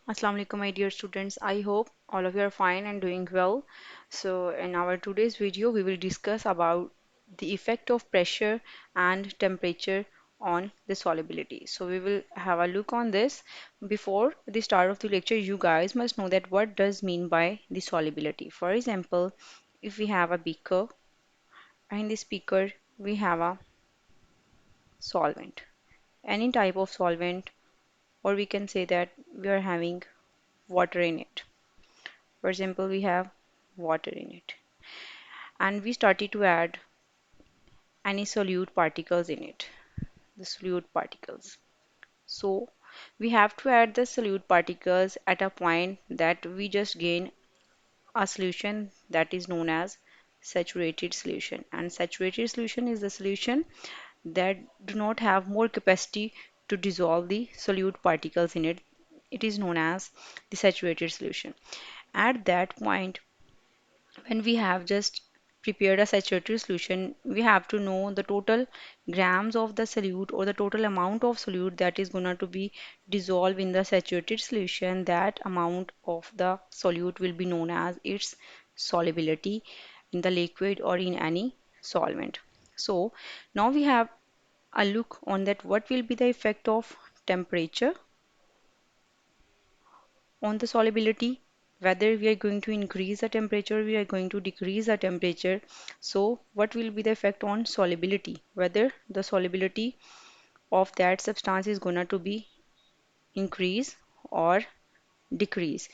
Assalamu alaikum, my dear students. I hope all of you are fine and doing well. So, in our today's video, we will discuss about the effect of pressure and temperature on the solubility. So, we will have a look on this. Before the start of the lecture, you guys must know that what does mean by the solubility. For example, if we have a beaker, and in this beaker we have a solvent, any type of solvent, or we can say that we are having water in it. For example, we have water in it, and we started to add any solute particles in it, the solute particles. So we have to add the solute particles at a point that we just gain a solution that is known as saturated solution. And saturated solution is the solution that do not have more capacity to dissolve the solute particles in it. It is known as the saturated solution. At that point, when we have just prepared a saturated solution, we have to know the total grams of the solute or the total amount of solute that is going to be dissolved in the saturated solution. That amount of the solute will be known as its solubility in the liquid or in any solvent. So now we have a look on that what will be the effect of temperature on the solubility, whether we are going to increase the temperature, we are going to decrease the temperature. So what will be the effect on solubility, whether the solubility of that substance is going to be increase or decrease.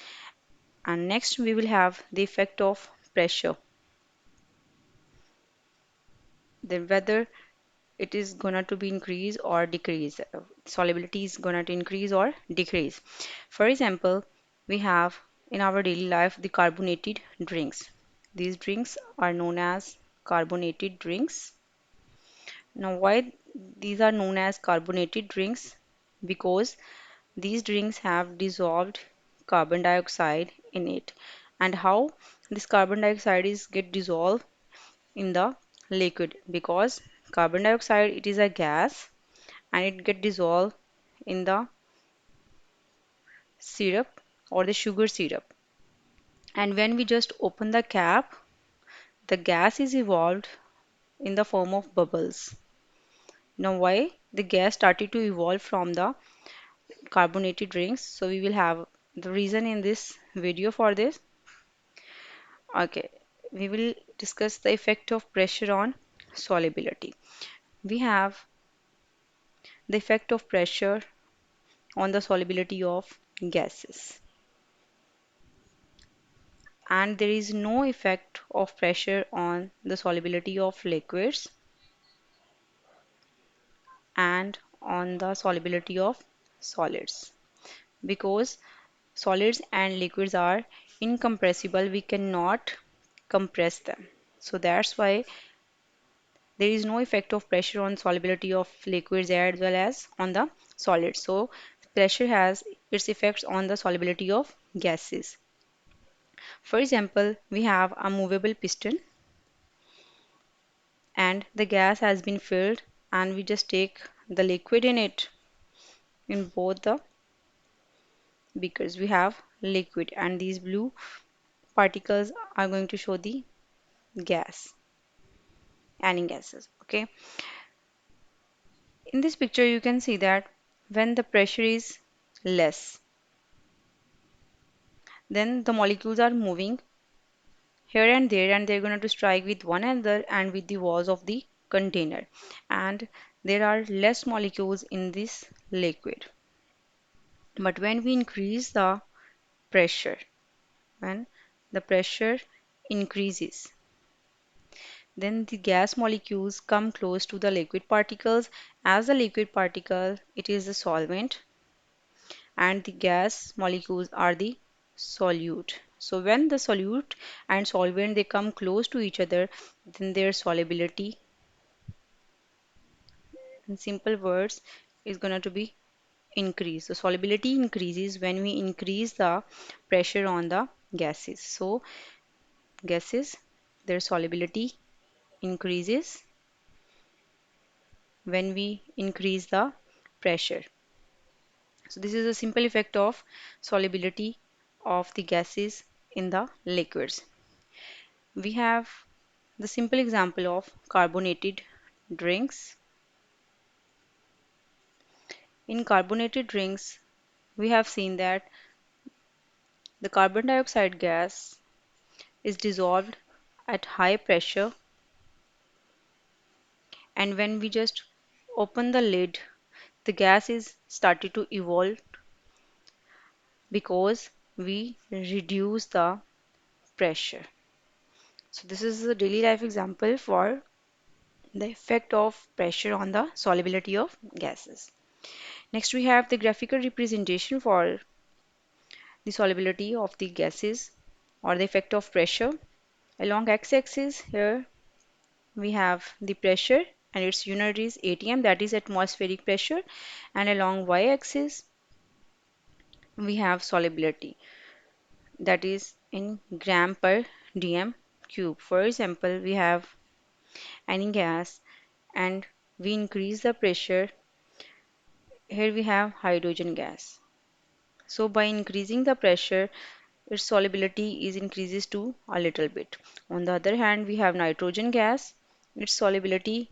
And next we will have the effect of pressure, then whether it is going to be increase or decrease, solubility is going to increase or decrease. For example, we have in our daily life the carbonated drinks. These drinks are known as carbonated drinks. Now why these are known as carbonated drinks? Because these drinks have dissolved carbon dioxide in it. And how this carbon dioxide is get dissolved in the liquid? Because carbon dioxide, it is a gas, and it get dissolved in the syrup or the sugar syrup. And when we just open the cap, the gas is evolved in the form of bubbles. Now why the gas started to evolve from the carbonated drinks? So we will have the reason in this video for this. Okay, we will discuss the effect of pressure on solubility. We have the effect of pressure on the solubility of gases, and there is no effect of pressure on the solubility of liquids and on the solubility of solids, because solids and liquids are incompressible. We cannot compress them. So that's why there is no effect of pressure on solubility of liquids as well as on the solids. So pressure has its effects on the solubility of gases. For example, we have a movable piston and the gas has been filled, and we just take the liquid in it. In both the beakers we have liquid, and these blue particles are going to show the gas, any gases. Okay, in this picture you can see that when the pressure is less, then the molecules are moving here and there, and they're going to strike with one another and with the walls of the container, and there are less molecules in this liquid. But when we increase the pressure, when the pressure increases, then the gas molecules come close to the liquid particles. As the liquid particle, it is the solvent, and the gas molecules are the solute. So when the solute and solvent they come close to each other, then their solubility, in simple words, is going to be increased. So solubility increases when we increase the pressure on the gases. So gases, their solubility increases when we increase the pressure. So this is a simple effect of solubility of the gases in the liquids. We have the simple example of carbonated drinks. In carbonated drinks, we have seen that the carbon dioxide gas is dissolved at high pressure, and when we just open the lid, the gas is started to evolve because we reduce the pressure. So this is a daily life example for the effect of pressure on the solubility of gases. Next, we have the graphical representation for the solubility of the gases or the effect of pressure. Along x-axis here we have the pressure and its unit is atm, that is atmospheric pressure, and along y-axis we have solubility, that is in gram per dm cube. For example, we have any gas and we increase the pressure. Here we have hydrogen gas. So by increasing the pressure, its solubility is increases to a little bit. On the other hand, we have nitrogen gas. Its solubility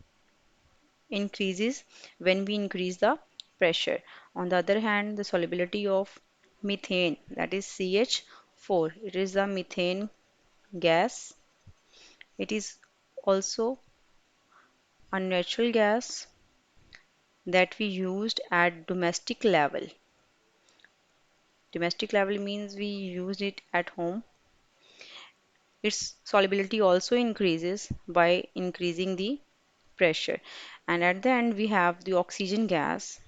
increases when we increase the pressure. On the other hand, the solubility of methane, that is CH4, it is the methane gas. It is also a natural gas that we used at domestic level. Domestic level means we used it at home. Its solubility also increases by increasing the pressure. And at the end, we have the oxygen gas,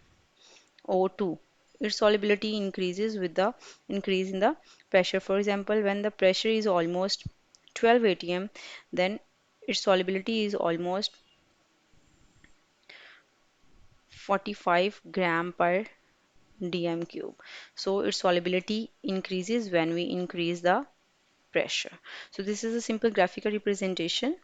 O2. Its solubility increases with the increase in the pressure. For example, when the pressure is almost 12 atm, then its solubility is almost 45 gram per dm cube. So its solubility increases when we increase the pressure. So this is a simple graphical representation.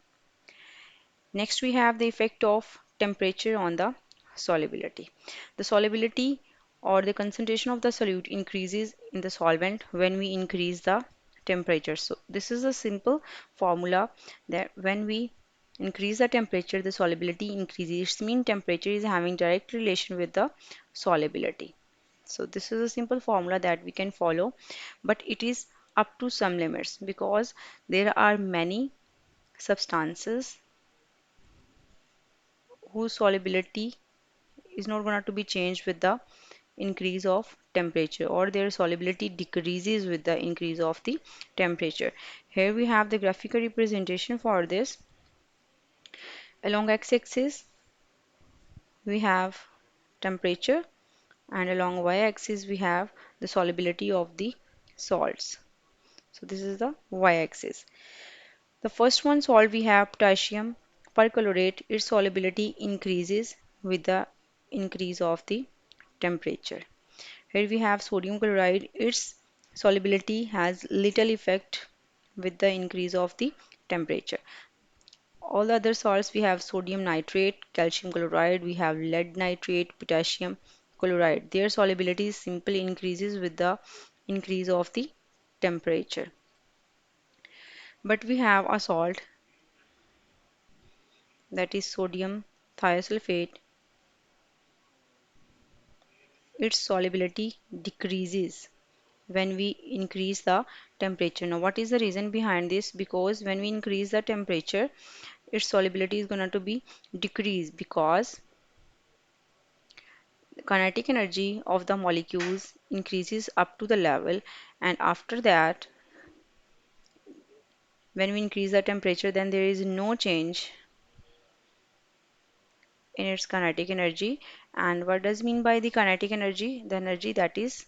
Next, we have the effect of temperature on the solubility. The solubility or the concentration of the solute increases in the solvent when we increase the temperature. So this is a simple formula that when we increase the temperature, the solubility increases. It means temperature is having direct relation with the solubility. So this is a simple formula that we can follow, but it is up to some limits because there are many substances whose solubility is not going to be changed with the increase of temperature, or their solubility decreases with the increase of the temperature. Here we have the graphical representation for this. Along x-axis we have temperature and along y-axis we have the solubility of the salts. So this is the y-axis. The first one salt we have potassium perchlorate. Its solubility increases with the increase of the temperature. Here we have sodium chloride. Its solubility has little effect with the increase of the temperature. All the other salts we have sodium nitrate, calcium chloride, we have lead nitrate, potassium chloride. Their solubility simply increases with the increase of the temperature. But we have a salt, that is sodium thiosulfate. Its solubility decreases when we increase the temperature. Now, what is the reason behind this? Because when we increase the temperature, its solubility is going to be decreased because the kinetic energy of the molecules increases up to the level, and after that, when we increase the temperature, then there is no change in its kinetic energy. And what does mean by the kinetic energy? The energy that is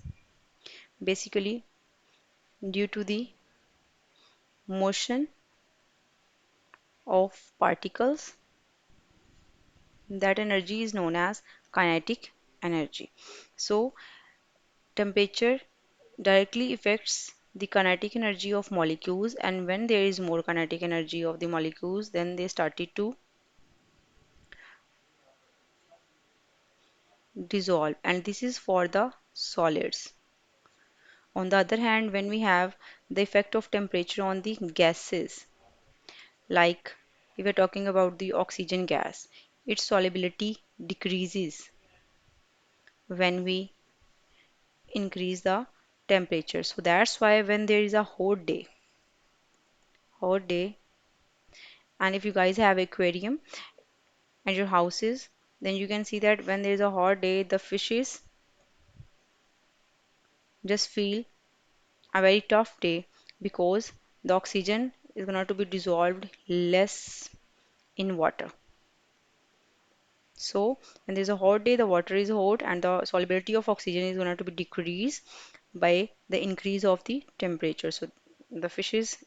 basically due to the motion of particles. That energy is known as kinetic energy. So temperature directly affects the kinetic energy of molecules, and when there is more kinetic energy of the molecules, then they started to dissolve, and this is for the solids. On the other hand, when we have the effect of temperature on the gases, like if we're talking about the oxygen gas, its solubility decreases when we increase the temperature. So that's why when there is a hot day, and if you guys have aquarium at your houses, then you can see that when there is a hot day, the fishes just feel a very tough day because the oxygen is going to be dissolved less in water. So when there's a hot day, the water is hot and the solubility of oxygen is going to be decreased by the increase of the temperature. So the fishes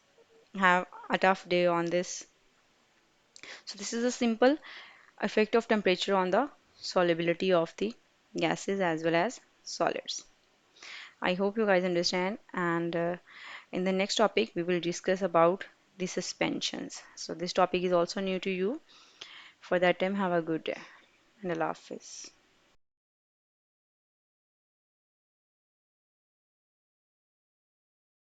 have a tough day on this. So this is a simple effect of temperature on the solubility of the gases as well as solids. I hope you guys understand, and in the next topic we will discuss about the suspensions. So this topic is also new to you. For that time, have a good day and Allah Hafiz.